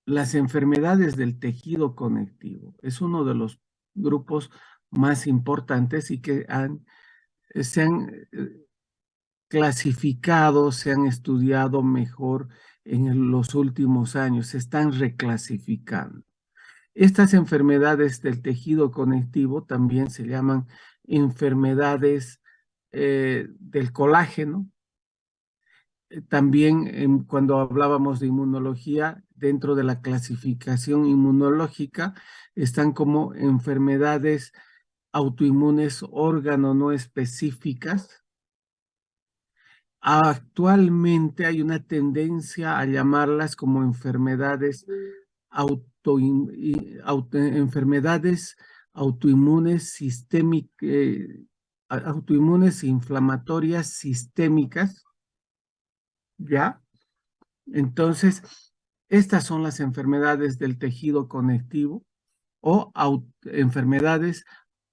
las enfermedades del tejido conectivo. Es uno de los grupos más importantes y que se han clasificado, se han estudiado mejor en los últimos años, se están reclasificando. Estas enfermedades del tejido conectivo también se llaman enfermedades del colágeno. También cuando hablábamos de inmunología, dentro de la clasificación inmunológica, están como enfermedades autoinmunes órgano no específicas. Actualmente hay una tendencia a llamarlas como enfermedades enfermedades autoinmunes autoinmunes inflamatorias sistémicas, ¿ya? Entonces, estas son las enfermedades del tejido conectivo o enfermedades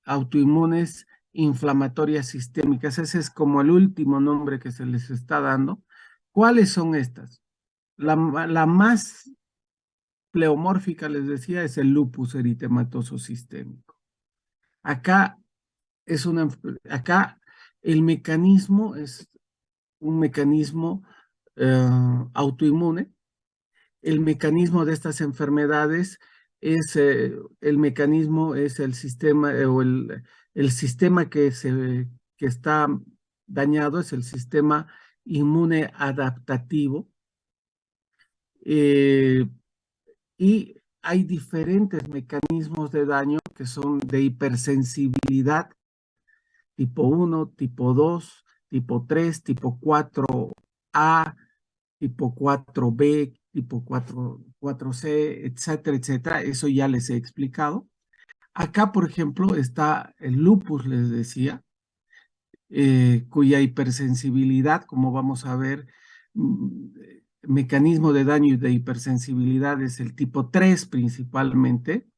autoinmunes inflamatorias sistémicas. Ese es como el último nombre que se les está dando. ¿Cuáles son estas? La más pleomórfica, les decía, es el lupus eritematoso sistémico. Acá acá el mecanismo es un mecanismo autoinmune. El mecanismo de estas enfermedades es el mecanismo es el sistema o el sistema que está dañado es el sistema inmune adaptativo. Y hay diferentes mecanismos de daño que son de hipersensibilidad, tipo 1, tipo 2, tipo 3, tipo 4A, tipo 4B, tipo 4C, etcétera, etcétera. Eso ya les he explicado. Acá, por ejemplo, está el lupus, les decía, cuya hipersensibilidad, como vamos a ver, mecanismo de daño y de hipersensibilidad es el tipo 3 principalmente.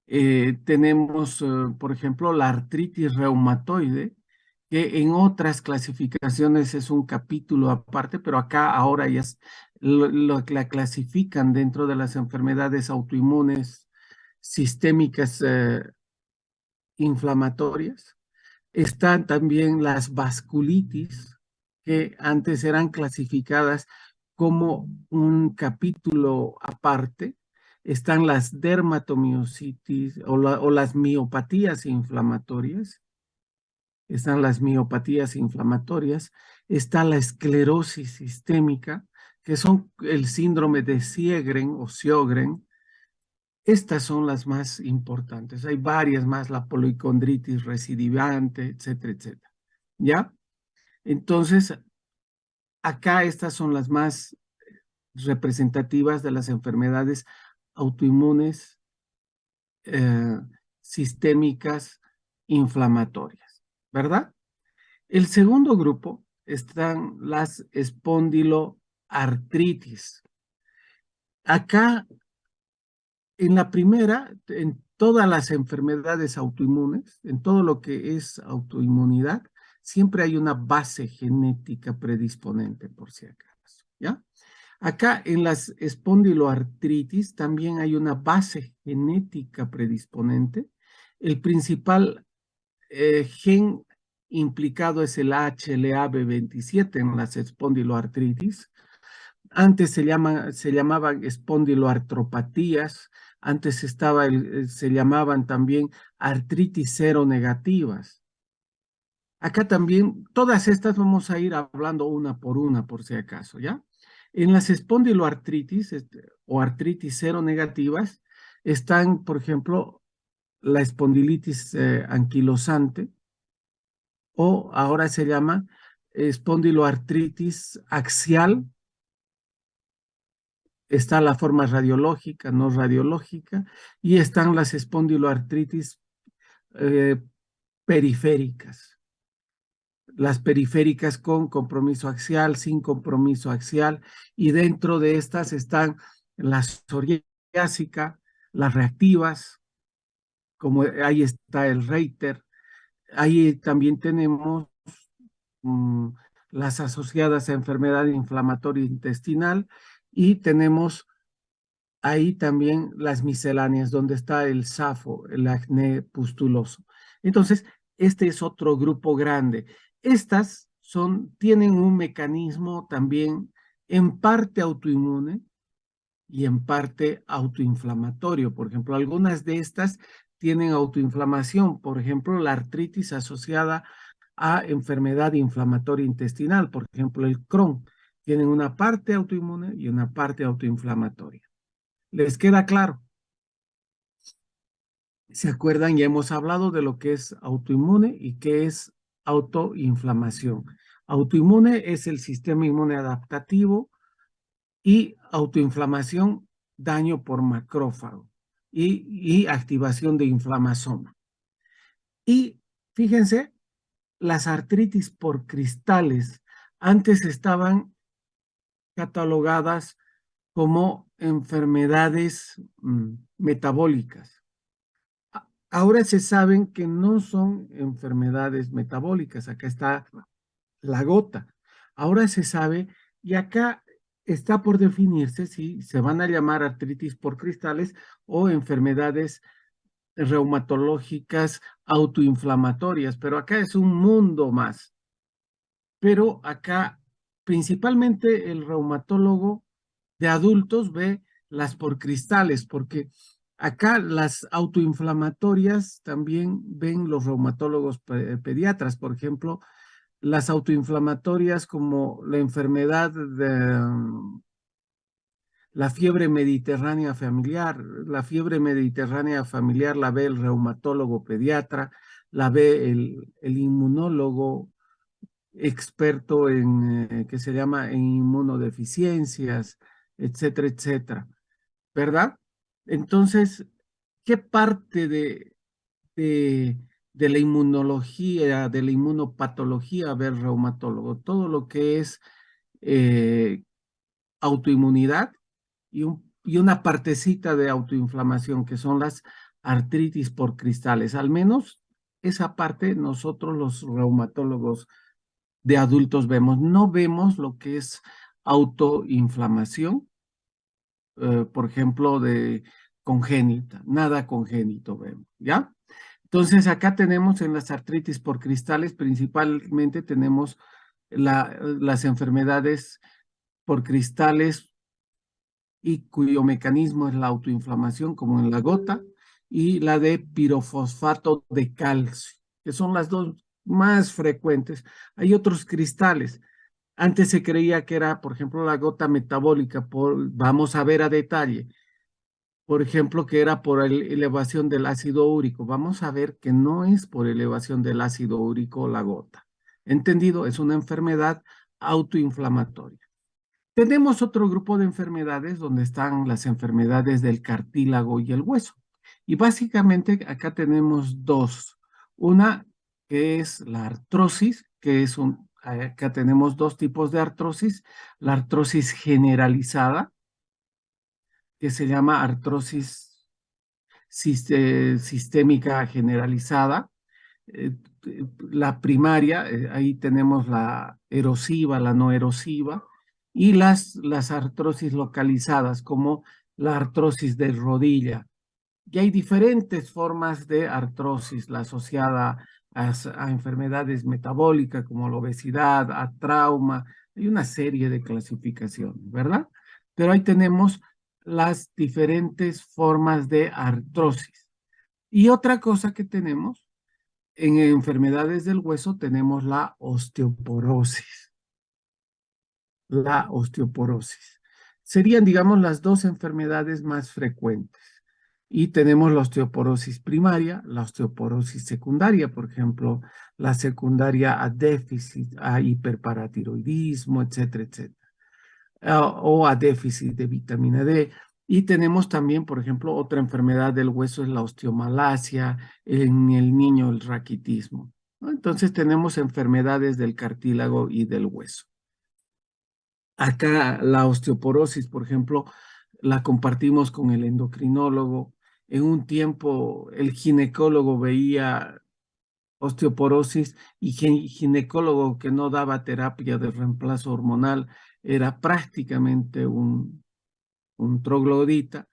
Tenemos, por ejemplo, la artritis reumatoide, que en otras clasificaciones es un capítulo aparte, pero acá ahora ya la clasifican dentro de las enfermedades autoinmunes sistémicas inflamatorias. Están también las vasculitis, que antes eran clasificadas como un capítulo aparte. Están las dermatomiositis o las miopatías inflamatorias. Están las miopatías inflamatorias. Está la esclerosis sistémica, que son el síndrome de Sjögren o Sjögren. Estas son las más importantes. Hay varias más, la policondritis recidivante, etcétera, etcétera. ¿Ya? Entonces, acá estas son las más representativas de las enfermedades autoinmunes sistémicas inflamatorias, ¿verdad? El segundo grupo están las espondiloartritis. Acá, en la primera, en todas las enfermedades autoinmunes, en todo lo que es autoinmunidad, siempre hay una base genética predisponente, por si acaso, ¿ya? Acá en las espondiloartritis también hay una base genética predisponente. El principal gen implicado es el HLA-B27 en las espondiloartritis. Antes se llamaban espondiloartropatías, antes se llamaban también artritis seronegativas. Acá también, todas estas vamos a ir hablando una, por si acaso, ¿ya? En las espondiloartritis o artritis seronegativas están, por ejemplo, la espondilitis anquilosante, o ahora se llama espondiloartritis axial. Está la forma radiológica, no radiológica, y están las espondiloartritis periféricas. Las periféricas con compromiso axial, sin compromiso axial, y dentro de estas están la psoriásica, las reactivas, como ahí está el Reiter. Ahí también tenemos las asociadas a enfermedad inflamatoria intestinal Y tenemos ahí también las misceláneas, donde está el safo, el acné pustuloso. Entonces, este es otro grupo grande. Estas tienen un mecanismo también en parte autoinmune y en parte autoinflamatorio. Por ejemplo, algunas de estas tienen autoinflamación, por ejemplo, la artritis asociada a enfermedad inflamatoria intestinal, por ejemplo, el Crohn, tienen una parte autoinmune y una parte autoinflamatoria. ¿Les queda claro? ¿Se acuerdan? Ya hemos hablado de lo que es autoinmune y qué es autoinflamación. Autoinmune es el sistema inmune adaptativo y autoinflamación, daño por macrófago y activación de inflamasoma. Y fíjense, las artritis por cristales antes estaban catalogadas como enfermedades metabólicas. Ahora se saben que no son enfermedades metabólicas. Acá está la gota. Ahora se sabe, y acá está por definirse si se van a llamar artritis por cristales o enfermedades reumatológicas autoinflamatorias, pero acá es un mundo más. Pero acá principalmente el reumatólogo de adultos ve las por cristales, porque acá las autoinflamatorias también ven los reumatólogos pediatras, por ejemplo, las autoinflamatorias como la enfermedad de la fiebre mediterránea familiar. La fiebre mediterránea familiar la ve el reumatólogo pediatra, la ve el inmunólogo experto que se llama en inmunodeficiencias, etcétera, etcétera, ¿verdad? Entonces, ¿qué parte de, de la inmunología, de la inmunopatología ve el reumatólogo? Todo lo que es eh, autoinmunidad y una partecita de autoinflamación, que son las artritis por cristales. Al menos esa parte nosotros los reumatólogos de adultos vemos. No vemos lo que es autoinflamación, por ejemplo, de congénita, nada congénito vemos, ¿ya? Entonces acá tenemos en las artritis por cristales, principalmente tenemos las enfermedades por cristales y cuyo mecanismo es la autoinflamación, como en la gota, y la de pirofosfato de calcio, que son las dos más frecuentes. Hay otros cristales. Antes se creía que era, por ejemplo, la gota metabólica, vamos a ver a detalle, por ejemplo, que era por elevación del ácido úrico. Vamos a ver que no es por elevación del ácido úrico la gota. ¿Entendido? Es una enfermedad autoinflamatoria. Tenemos otro grupo de enfermedades donde están las enfermedades del cartílago y el hueso. Y básicamente acá tenemos dos. Una que es la artrosis, acá tenemos dos tipos de artrosis. La artrosis generalizada, que se llama artrosis sistémica generalizada. La primaria, ahí tenemos la erosiva, la no erosiva, y las artrosis localizadas, como la artrosis de rodilla. Y hay diferentes formas de artrosis, la asociada a enfermedades metabólicas como la obesidad, a trauma, hay una serie de clasificaciones, ¿verdad? Pero ahí tenemos las diferentes formas de artrosis. Y otra cosa que tenemos en enfermedades del hueso tenemos la osteoporosis. La osteoporosis. Serían, digamos, las dos enfermedades más frecuentes. Y tenemos la osteoporosis primaria, la osteoporosis secundaria, por ejemplo, la secundaria a déficit, a hiperparatiroidismo, etcétera, etcétera, o a déficit de vitamina D. Y tenemos también, por ejemplo, otra enfermedad del hueso es la osteomalacia, en el niño el raquitismo, ¿no? Entonces tenemos enfermedades del cartílago y del hueso. Acá la osteoporosis, por ejemplo, la compartimos con el endocrinólogo. En un tiempo el ginecólogo veía osteoporosis y ginecólogo que no daba terapia de reemplazo hormonal era prácticamente un un troglodita.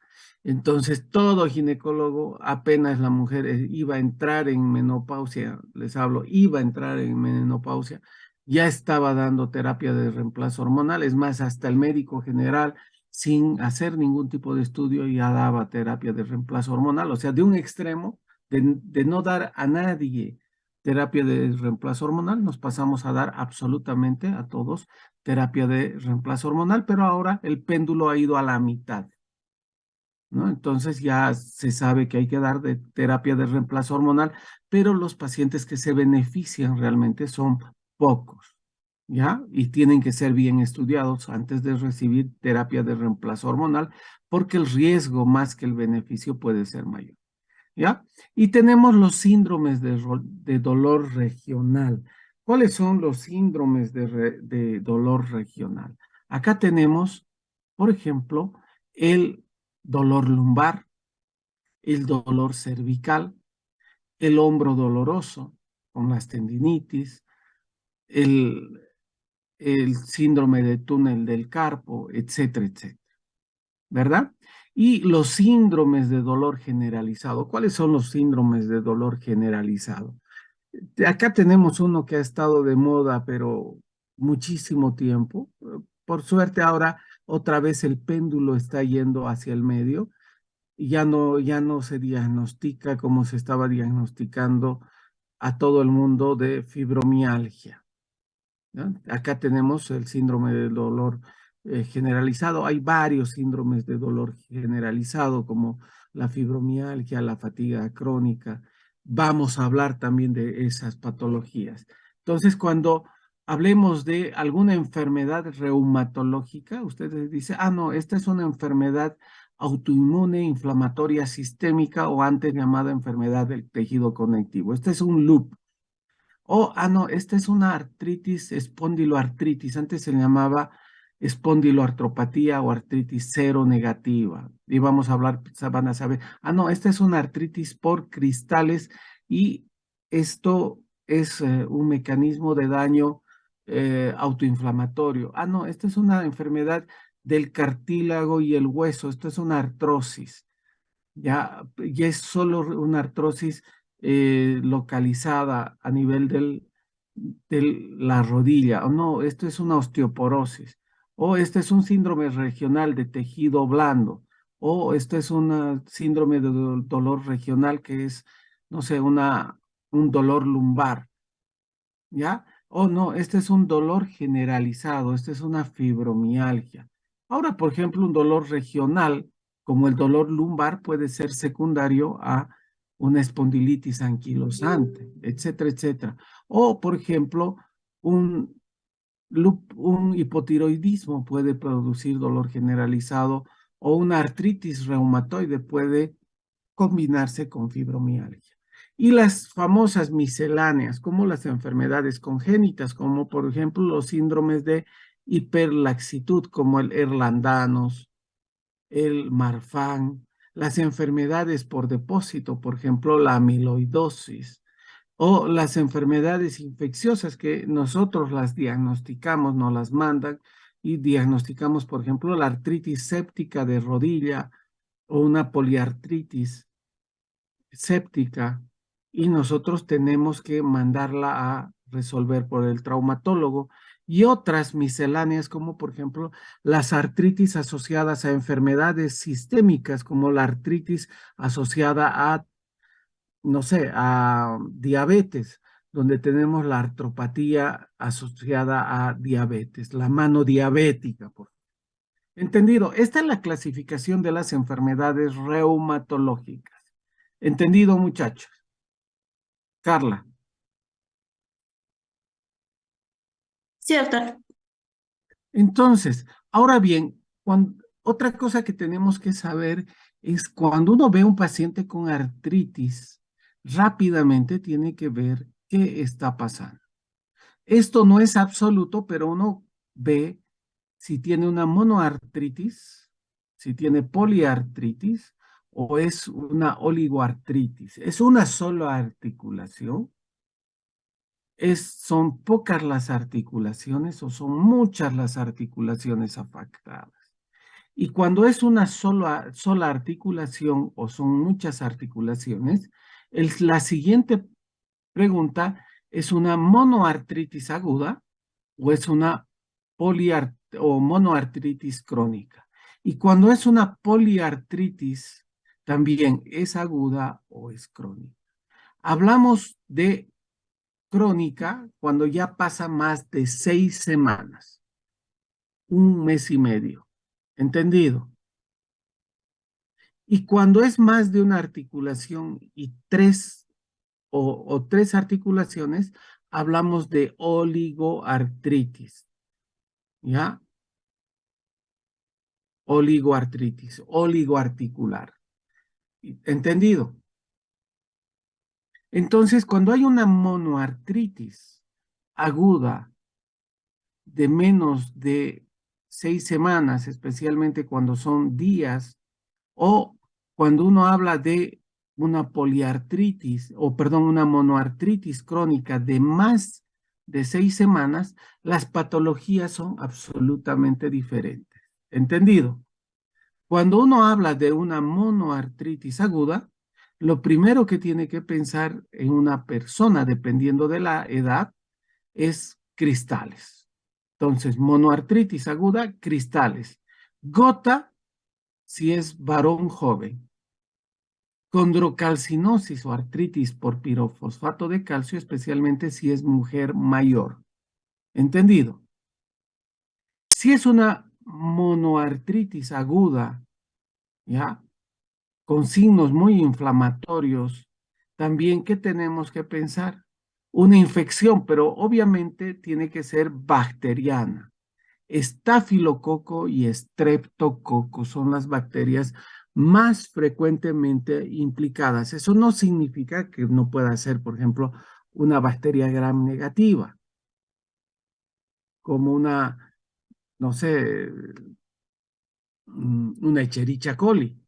Entonces, todo ginecólogo, apenas la mujer iba a entrar en menopausia, les hablo, iba a entrar en menopausia, ya estaba dando terapia de reemplazo hormonal. Es más, hasta el médico general, sin hacer ningún tipo de estudio, ya daba terapia de reemplazo hormonal. O sea, de un extremo de no dar a nadie terapia de reemplazo hormonal, nos pasamos a dar absolutamente a todos terapia de reemplazo hormonal, pero ahora el péndulo ha ido a la mitad, ¿no? Entonces ya se sabe que hay que dar de terapia de reemplazo hormonal, pero los pacientes que se benefician realmente son pocos, ¿ya? Y tienen que ser bien estudiados antes de recibir terapia de reemplazo hormonal, porque el riesgo más que el beneficio puede ser mayor, ¿ya? Y tenemos los síndromes de dolor regional. ¿Cuáles son los síndromes de dolor regional? Acá tenemos, por ejemplo, el dolor lumbar, el dolor cervical, el hombro doloroso con las tendinitis, el, el síndrome de túnel del carpo, etcétera, etcétera, ¿verdad? Y los síndromes de dolor generalizado. ¿Cuáles son los síndromes de dolor generalizado? Acá tenemos uno que ha estado de moda, pero muchísimo tiempo. Por suerte ahora otra vez el péndulo está yendo hacia el medio y ya no se diagnostica como se estaba diagnosticando a todo el mundo de fibromialgia, ¿no? Acá tenemos el síndrome del dolor generalizado. Hay varios síndromes de dolor generalizado, como la fibromialgia, la fatiga crónica. Vamos a hablar también de esas patologías. Entonces, cuando hablemos de alguna enfermedad reumatológica, ustedes dicen, ah, no, esta es una enfermedad autoinmune, inflamatoria, sistémica o antes llamada enfermedad del tejido conectivo. Este es un loop. Oh, ah, no, esta es una artritis, espondiloartritis. Antes se llamaba espondiloartropatía o artritis cero negativa. Y vamos a hablar, van a saber. Ah, no, esta es una artritis por cristales y esto es un mecanismo de daño autoinflamatorio. Ah, no, esta es una enfermedad del cartílago y el hueso. Esto es una artrosis. Ya es solo una artrosis localizada a nivel de la rodilla. O no, esto es una osteoporosis. O este es un síndrome regional de tejido blando. O esto es un síndrome de dolor regional que es, no sé, un dolor lumbar. ¿Ya? Oh, no, este es un dolor generalizado, este es una fibromialgia. Ahora, por ejemplo, un dolor regional, como el dolor lumbar, puede ser secundario a una espondilitis anquilosante, etcétera, etcétera. O, por ejemplo, un, un hipotiroidismo puede producir dolor generalizado o una artritis reumatoide puede combinarse con fibromialgia. Y las famosas misceláneas, como las enfermedades congénitas, como por ejemplo los síndromes de hiperlaxitud, como el Ehlers-Danlos, el Marfan, las enfermedades por depósito, por ejemplo la amiloidosis, o las enfermedades infecciosas que nosotros las diagnosticamos, nos las mandan y diagnosticamos, por ejemplo, la artritis séptica de rodilla o una poliartritis séptica y nosotros tenemos que mandarla a resolver por el traumatólogo y otras misceláneas como por ejemplo las artritis asociadas a enfermedades sistémicas como la artritis asociada a, no sé, a diabetes, donde tenemos la artropatía asociada a diabetes, la mano diabética. Entendido, esta es la clasificación de las enfermedades reumatológicas. Entendido, muchachos. Carla. Cierto. Entonces, ahora bien, otra cosa que tenemos que saber es cuando uno ve un paciente con artritis, rápidamente tiene que ver qué está pasando. Esto no es absoluto, pero uno ve si tiene una monoartritis, si tiene poliartritis o es una oligoartritis. ¿Es una sola articulación? ¿Son pocas las articulaciones o son muchas las articulaciones afectadas? Y cuando es una sola articulación o son muchas articulaciones, la siguiente pregunta es una monoartritis aguda o es una o monoartritis crónica. Y cuando es una poliartritis, también es aguda o es crónica. Hablamos de crónica cuando ya pasa más de 6 semanas, un mes y medio. ¿Entendido? Y cuando es más de una articulación y tres articulaciones, hablamos de oligoartritis, ¿ya? Oligoartritis, oligoarticular. ¿Entendido? Entonces, cuando hay una monoartritis aguda de menos de 6 semanas, especialmente cuando son días, o cuando uno habla de una poliartritis, o perdón, una monoartritis crónica de más de 6 semanas, las patologías son absolutamente diferentes. ¿Entendido? Cuando uno habla de una monoartritis aguda, lo primero que tiene que pensar en una persona, dependiendo de la edad, es cristales. Entonces, monoartritis aguda, cristales. Gota, si es varón joven. Condrocalcinosis o artritis por pirofosfato de calcio, especialmente si es mujer mayor. ¿Entendido? Si es una monoartritis aguda, ¿ya? Con signos muy inflamatorios, también ¿qué tenemos que pensar? Una infección, pero obviamente tiene que ser bacteriana. Estafilococo y estreptococo son las bacterias más frecuentemente implicadas. Eso no significa que no pueda ser, por ejemplo, una bacteria gram negativa, como una, no sé, una Escherichia coli.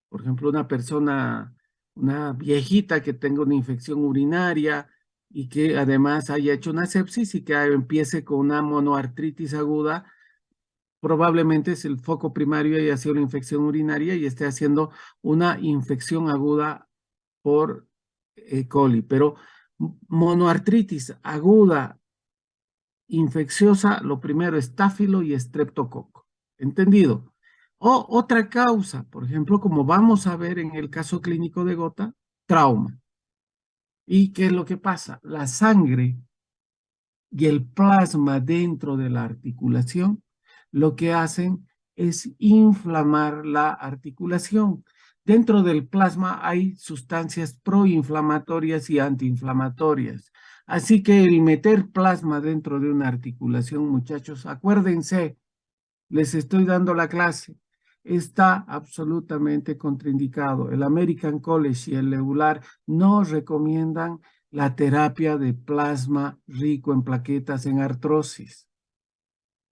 Por ejemplo, una persona, una viejita que tenga una infección urinaria y que además haya hecho una sepsis y que empiece con una monoartritis aguda, probablemente es el foco primario y haya sido una infección urinaria y esté haciendo una infección aguda por E. coli. Pero monoartritis aguda infecciosa, lo primero es estáfilo y estreptococo. ¿Entendido? O otra causa, por ejemplo, como vamos a ver en el caso clínico de gota, trauma. ¿Y qué es lo que pasa? La sangre y el plasma dentro de la articulación lo que hacen es inflamar la articulación. Dentro del plasma hay sustancias proinflamatorias y antiinflamatorias. Así que el meter plasma dentro de una articulación, muchachos, acuérdense, les estoy dando la clase, está absolutamente contraindicado. El American College y el EULAR no recomiendan la terapia de plasma rico en plaquetas en artrosis.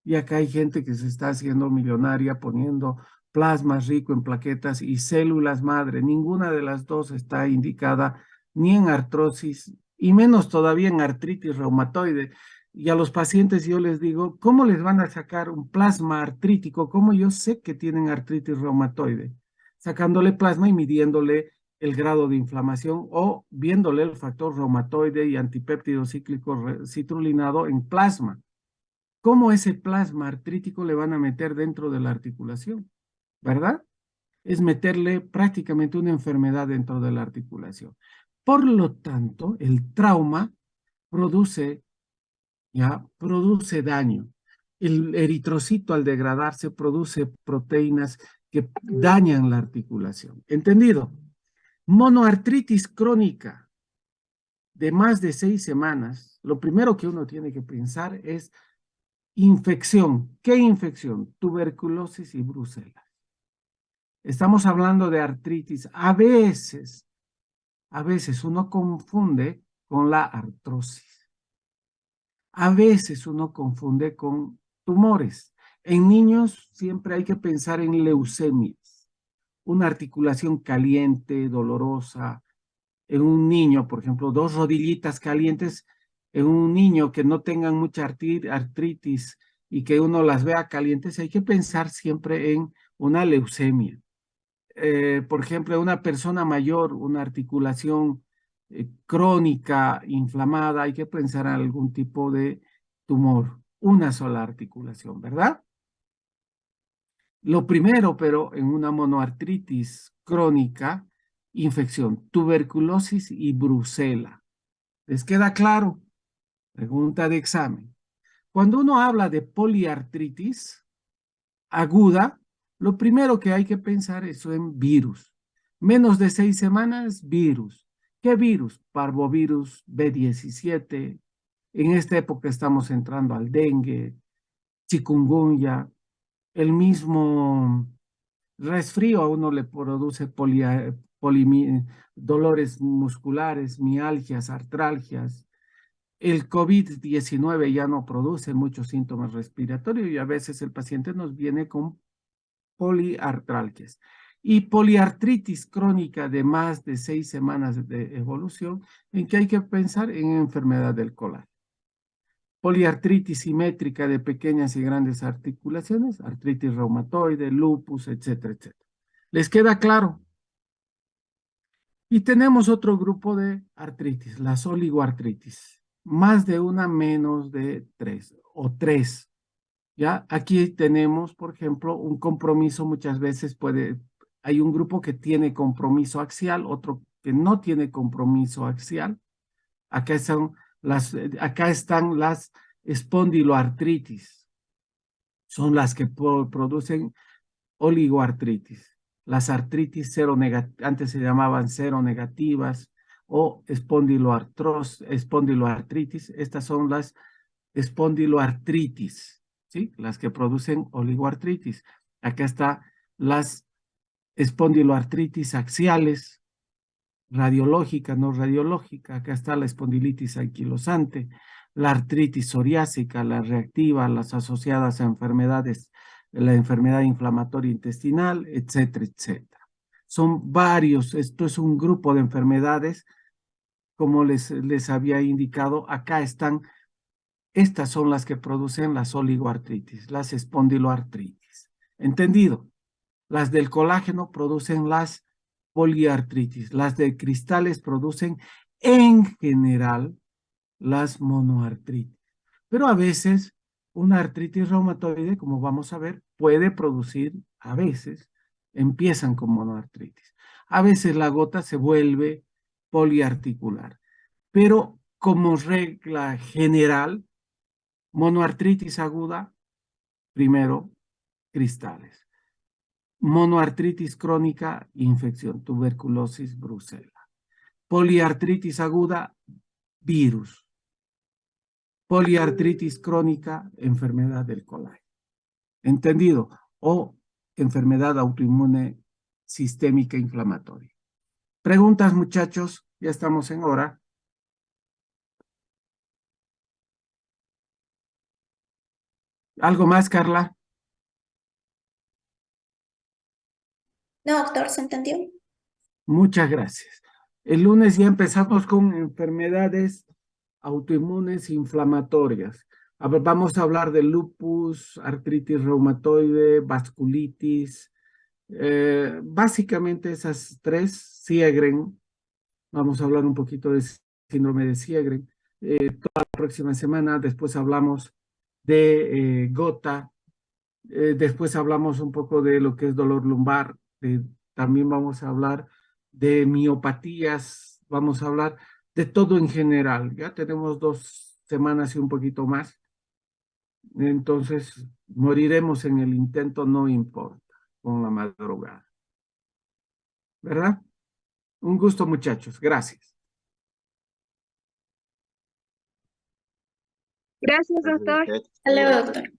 Y acá hay gente que se está haciendo millonaria poniendo plasma rico en plaquetas y células madre. Ninguna de las dos está indicada ni en artrosis y menos todavía en artritis reumatoide. Y a los pacientes yo les digo, ¿cómo les van a sacar un plasma artrítico? ¿Cómo yo sé que tienen artritis reumatoide? Sacándole plasma y midiéndole el grado de inflamación o viéndole el factor reumatoide y antipéptido cíclico citrulinado en plasma. ¿Cómo ese plasma artrítico le van a meter dentro de la articulación? ¿Verdad? Es meterle prácticamente una enfermedad dentro de la articulación. Por lo tanto, el trauma produce, ya, produce daño. El eritrocito al degradarse produce proteínas que dañan la articulación. ¿Entendido? Monoartritis crónica de más de 6 semanas, lo primero que uno tiene que pensar es infección. ¿Qué infección? Tuberculosis y brucelas. Estamos hablando de artritis. A veces uno confunde con la artrosis. A veces uno confunde con tumores. En niños siempre hay que pensar en leucemias, una articulación caliente, dolorosa. En un niño, por ejemplo, dos rodillitas calientes, en un niño que no tengan mucha artritis y que uno las vea calientes, hay que pensar siempre en una leucemia. Por ejemplo, una persona mayor, una articulación crónica, inflamada, hay que pensar en algún tipo de tumor, una sola articulación, ¿verdad? Lo primero, pero en una monoartritis crónica, infección, tuberculosis y brucela. ¿Les queda claro? Pregunta de examen. Cuando uno habla de poliartritis aguda, lo primero que hay que pensar es en virus. Menos de 6 semanas, virus. ¿Qué virus? Parvovirus B17. En esta época estamos entrando al dengue, chikungunya, el mismo resfrío a uno le produce dolores musculares, mialgias, artralgias. El COVID-19 ya no produce muchos síntomas respiratorios y a veces el paciente nos viene con poliartralgias. Y poliartritis crónica de más de 6 semanas de evolución, en que hay que pensar en enfermedad del colágeno. Poliartritis simétrica de pequeñas y grandes articulaciones, artritis reumatoide, lupus, etcétera, etcétera. ¿Les queda claro? Y tenemos otro grupo de artritis, las oligoartritis. Más de una, menos de tres, o tres. ¿Ya? Aquí tenemos, por ejemplo, un compromiso, muchas veces hay un grupo que tiene compromiso axial, otro que no tiene compromiso axial. Acá están las espondiloartritis, son las que producen oligoartritis. Las artritis antes se llamaban seronegativas o espondiloartritis. Estas son las espondiloartritis, ¿sí? Las que producen oligoartritis. Acá está las espondiloartritis axiales, radiológica, no radiológica. Acá está la espondilitis anquilosante, la artritis psoriásica, la reactiva, las asociadas a enfermedades, la enfermedad inflamatoria intestinal, etcétera, etcétera. Son varios, esto es un grupo de enfermedades, como les había indicado, acá están, estas son las que producen las oligoartritis, las espondiloartritis. ¿Entendido? Las del colágeno producen las poliartritis. Las de cristales producen en general las monoartritis. Pero a veces una artritis reumatoide, como vamos a ver, puede producir, a veces, empiezan con monoartritis. A veces la gota se vuelve poliarticular. Pero como regla general, monoartritis aguda, primero cristales. Monoartritis crónica, infección, tuberculosis, brucela. Poliartritis aguda, virus. Poliartritis crónica, enfermedad del colágeno. ¿Entendido? O enfermedad autoinmune sistémica inflamatoria. Preguntas, muchachos, ya estamos en hora. ¿Algo más, Carla? No, doctor, ¿se entendió? Muchas gracias. El lunes ya empezamos con enfermedades autoinmunes inflamatorias. A ver, vamos a hablar de lupus, artritis reumatoide, vasculitis, básicamente esas tres, Sjögren. Vamos a hablar un poquito de síndrome de Sjögren. Toda la próxima semana, después hablamos de gota, después hablamos un poco de lo que es dolor lumbar, también vamos a hablar de miopatías, vamos a hablar de todo en general. Ya tenemos 2 semanas y un poquito más. Entonces, moriremos en el intento, no importa, con la madrugada. ¿Verdad? Un gusto, muchachos. Gracias. Gracias, doctor. Hasta luego, doctor.